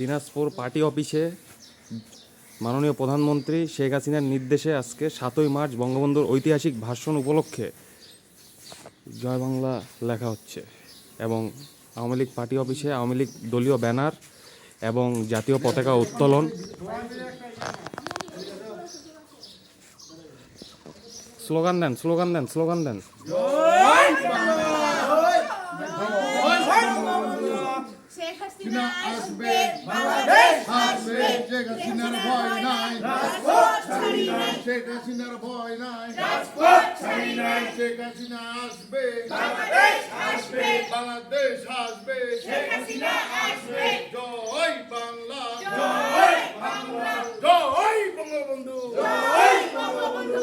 Dinajpur party অফিসে মাননীয় প্রধানমন্ত্রী শেখ হাসিনার নির্দেশে আজকে 7ই মার্চ বঙ্গবন্ধুর ঐতিহাসিক ভাষণ উপলক্ষে জয় বাংলা লেখা হচ্ছে এবং আওয়ামী লীগ পার্টি অফিসে আওয়ামী লীগ দলীয় ব্যানার এবং জাতীয় পতাকা উত্তোলন। স্লোগান দেন, স্লোগান দেন, স্লোগান দেন। শেখ হাসিনা আসবে, বাংলাদেশ আসবে, শেখ হাসিনার ভয় নাই, রাজপথ ছাড়ি নাই, শেখ হাসিনার ভয় নাই, রাজপথ ছাড়ি নাই, শেখ হাসিনা আসবে, বাংলাদেশ আসবে, বাংলাদেশ আসবে, শেখ হাসিনা আসবে, জয় বাংলা, জয় বাংলা, জয় বঙ্গবন্ধু। জয় বঙ্গবন্ধু।